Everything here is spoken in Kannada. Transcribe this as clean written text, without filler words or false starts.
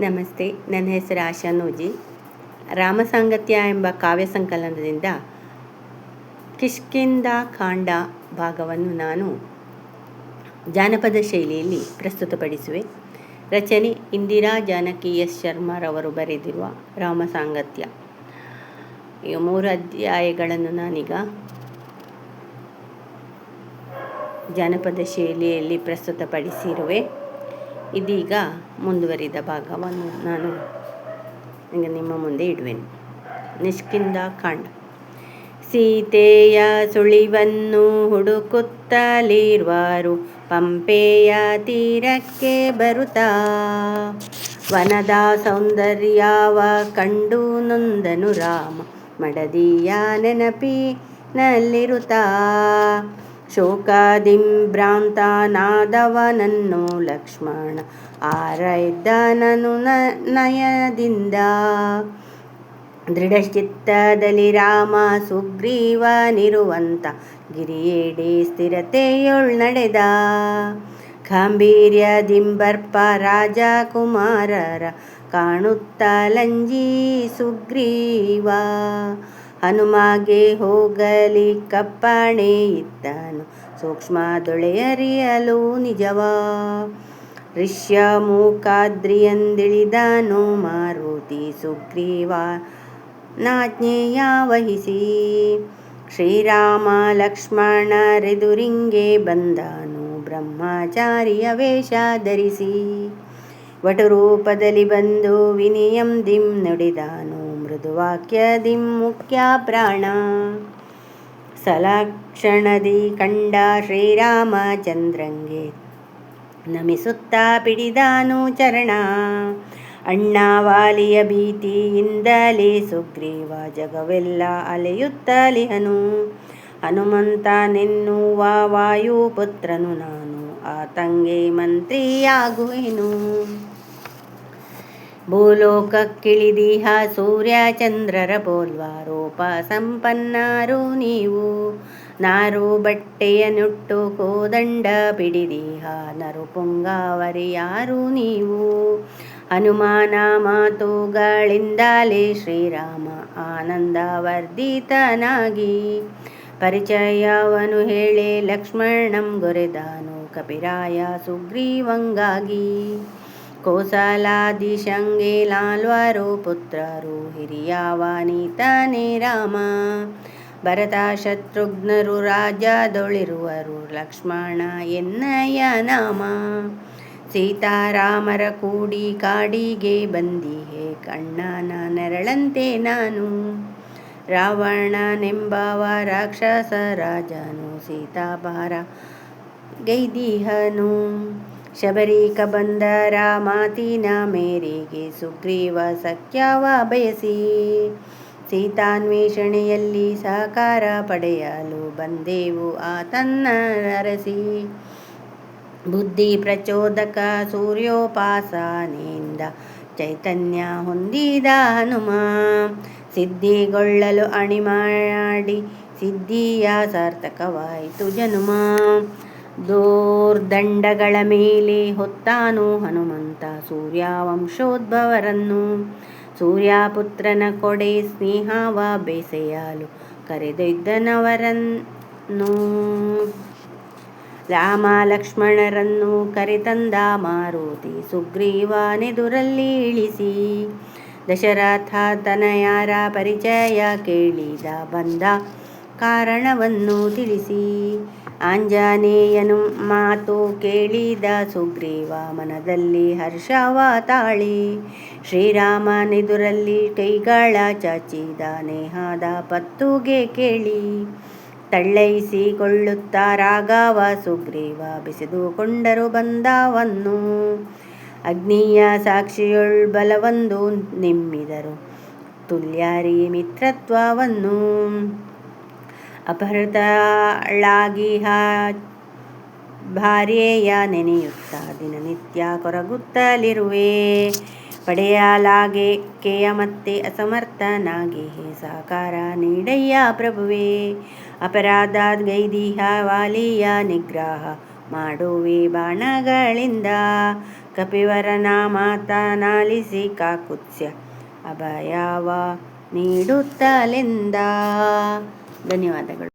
ನಮಸ್ತೆ. ನನ್ನ ಹೆಸರು ಆಶಾ ನೂಜಿ. ರಾಮಸಾಂಗತ್ಯ ಎಂಬ ಕಾವ್ಯ ಸಂಕಲನದಿಂದ ಕಿಷ್ಕಿಂಧ ಕಾಂಡ ಭಾಗವನ್ನು ನಾನು ಜಾನಪದ ಶೈಲಿಯಲ್ಲಿ ಪ್ರಸ್ತುತಪಡಿಸುವೆ. ರಚನೆ ಇಂದಿರಾ ಜಾನಕಿ ಎಸ್ ಶರ್ಮರವರು ಬರೆದಿರುವ ರಾಮಸಾಂಗತ್ಯ. ಈ 3 ಅಧ್ಯಾಯಗಳನ್ನು ನಾನೀಗ ಜಾನಪದ ಶೈಲಿಯಲ್ಲಿ ಪ್ರಸ್ತುತಪಡಿಸಿರುವೆ. ಇದೀಗ ಮುಂದುವರಿದ ಭಾಗವನ್ನು ನಾನು ಈಗ ನಿಮ್ಮ ಮುಂದೆ ಇಡುವೆನು. ಕಿಷ್ಕಿಂಧ ಕಾಂಡ. ಸೀತೆಯ ಸುಳಿವನ್ನು ಹುಡುಕುತ್ತಲಿರುವರು, ಪಂಪೆಯ ತೀರಕ್ಕೆ ಬರುತ್ತಾ ವನದ ಸೌಂದರ್ಯವ ಕಂಡು ನೊಂದನು ರಾಮ, ಮಡದಿಯ ನೆನಪಿನಲ್ಲಿರುತ್ತಾ. ಶೋಕದಿಂಭ್ರಾಂತನಾದವನನ್ನು ಲಕ್ಷ್ಮಣ ಆರೈದ್ದನನು ನಯದಿಂದ. ದೃಢಚಿತ್ತದಲ್ಲಿ ರಾಮ ಸುಗ್ರೀವನಿರುವಂತ ಗಿರಿಯೆಡೆ ಸ್ಥಿರತೆಯೊಳ್ ನಡೆದ. ಗಾಂಭೀರ್ಯದಿಂಬರ್ಪ ರಾಜಕುಮಾರರ ಕಾಣುತ್ತಲಂಜಿ ಸುಗ್ರೀವ, ಹನುಮಗೆ ಹೋಗಲಿ ಕಪ್ಪಣೆ ಇತ್ತನು ಸೂಕ್ಷ್ಮದೊಳೆಯರಿಯಲು ನಿಜವ. ಋಷ್ಯಮುಖಾದ್ರಿಯಂದಿಳಿದನು ಮಾರುತಿ ಸುಗ್ರೀವನಾಜ್ಞೆಯ ವಹಿಸಿ. ಶ್ರೀರಾಮ ಲಕ್ಷ್ಮಣರೆದುರಿಂಗೆ ಬಂದನು ಬ್ರಹ್ಮಚಾರಿಯ ವೇಷ ಧರಿಸಿ. ವಟುರೂಪದಲ್ಲಿ ಬಂದು ವಿನಯಂದಿಂ ನುಡಿದನು, ಮೃದುವಾಕ್ಯದಿಂ ಮುಖ್ಯ ಪ್ರಾಣ. ಸಲಕ್ಷಣದಿ ಕಂಡ ಶ್ರೀರಾಮಚಂದ್ರಂಗೆ ನಮಿಸುತ್ತಾ ಪಿಡಿದನು ಚರಣ. ಅಣ್ಣ ವಾಲಿಯ ಭೀತಿಯಿಂದಲೇ ಸುಗ್ರೀವ ಜಗವೆಲ್ಲ ಅಲೆಯುತ್ತಲಿಹನು. ಹನುಮಂತನೆನ್ನುವ ವಾಯುಪುತ್ರನು ನಾನು, ಆತಂಗೆ ಮಂತ್ರಿಯಾಗುವೆನು. ಭೂಲೋಕಕ್ಕಿಳಿದಿಹ ಸೂರ್ಯ ಚಂದ್ರರ ಪೋಲ್ವ ರೂಪ ಸಂಪನ್ನರು ನೀವು. ನಾರು ಬಟ್ಟೆಯ ನುಟ್ಟು ಕೋದಂಡ ಪಿಡಿದಿಹ ನರುಪುಂಗವರಿಯಾರು ನೀವು. ಹನುಮಾನ ಮಾತುಗಳಿಂದಲೇ ಶ್ರೀರಾಮ ಆನಂದವರ್ಧಿತನಾಗಿ, ಪರಿಚಯವನು ಹೇಳಿ ಲಕ್ಷ್ಮಣಂ ಗೊರೆದನು ಕಪಿರಾಯ ಸುಗ್ರೀವಂಗಾಗಿ. ಕೋಸಲಾದಿಶಂಗೆ 4 ಪುತ್ರರು, ಹಿರಿಯವನಿತನೇ ರಾಮ. ಭರತ ಶತ್ರುಘ್ನರು ರಾಜ್ಯದೊಳಿರುವರು, ಲಕ್ಷ್ಮಣ ಎನ್ನಯ ನಾಮ. ಸೀತಾರಾಮರ ಕೂಡಿ ಕಾಡಿಗೆ ಬಂದಿಹೆ, ಕಣ್ಣನ ನೆರಳಂತೆ ನಾನು. ರಾವಣನೆಂಬವ ರಾಕ್ಷಸ ರಾಜನು, ಸೀತಾಪಹರ ಗೈದಿಹನು. ಶಬರಿಕ ಬಂದರ ಮಾತಿನ ಮೇರೆಗೆ, ಸುಗ್ರೀವ ಸಖ್ಯವ ಬಯಸಿ. ಸೀತಾನ್ವೇಷಣೆಯಲ್ಲಿ ಸಹಕಾರ ಪಡೆಯಲು ಬಂದೆವು ಆತನ್ನರಸಿ. ಬುದ್ಧಿ ಪ್ರಚೋದಕ ಸೂರ್ಯೋಪಾಸನೆಯಿಂದ ಚೈತನ್ಯ ಹೊಂದಿದ ಹನುಮ. ಸಿದ್ಧಿಗೊಳ್ಳಲು ಅಣಿಮಾಡಿ ಸಿದ್ಧಿಯ ಸಾರ್ಥಕವಾಯಿತು ಜನುಮ. ದೋರ್ದಂಡಗಳ ಮೇಲೆ ಹೊತ್ತಾನು ಹನುಮಂತ ಸೂರ್ಯವಂಶೋದ್ಭವರನ್ನು. ಸೂರ್ಯಪುತ್ರನ ಕೊಡೆ ಸ್ನೇಹವ ಬೆಸೆಯಲು ಕರೆದೊಯ್ದನವರನ್ನು. ರಾಮ ಲಕ್ಷ್ಮಣರನ್ನು ಕರೆತಂದ ಮಾರುತಿ ಸುಗ್ರೀವನೆದುರಲ್ಲಿ ಇಳಿಸಿ. ದಶರಥ ತನಯರ ಪರಿಚಯ ಕೇಳಿದ, ಬಂದ ಕಾರಣವನ್ನು ತಿಳಿಸಿ. ಆಂಜನೇಯನು ಮಾತು ಕೇಳಿದ ಸುಗ್ರೀವ ಮನದಲ್ಲಿ ಹರ್ಷವ ತಾಳಿ. ಶ್ರೀರಾಮನೆದುರಲ್ಲಿ ಕೈಗಳ ಚಾಚಿದ ನೇಹದ ಪತ್ತುಗೆ ಕೇಳಿ. ತಳ್ಳೈಸಿಕೊಳ್ಳುತ್ತಾ ರಾಘವ ಸುಗ್ರೀವ ಬೆಸೆದುಕೊಂಡರು ಬಂಧವನ್ನು. ಅಗ್ನಿಯ ಸಾಕ್ಷಿಯೊಳ್ ಬಲವೊಂದು ನಿಮ್ಮಿದರು, ತುಲ್ಯರಿ ಮಿತ್ರತ್ವವನ್ನು. ಅಪಹೃತಳಾಗಿಹ ಭಾರ್ಯೆಯ ನೆನೆಯುತ್ತ ದಿನನಿತ್ಯ ಕೊರಗುತ್ತಲಿರುವೆ. ಪಡೆಯಲಾಗೆಕೆಯ ಮತ್ತೆ ಅಸಮರ್ಥನಾಗಿ ಸಹಕಾರ ನೀಡಯ್ಯ ಪ್ರಭುವೇ. ಅಪರಾಧಗೈದಿಹ ವಾಲಿಯ ನಿಗ್ರಹ ಮಾಡುವೆ ಬಾಣಗಳಿಂದ. ಕಪಿವರನ ಮಾತನಾಲಿಸಿ ಕಾಕುತ್ಸ್ಯ ಅಭಯವ ನೀಡುತ್ತಲೆಂದ. ಧನ್ಯವಾದಗಳು.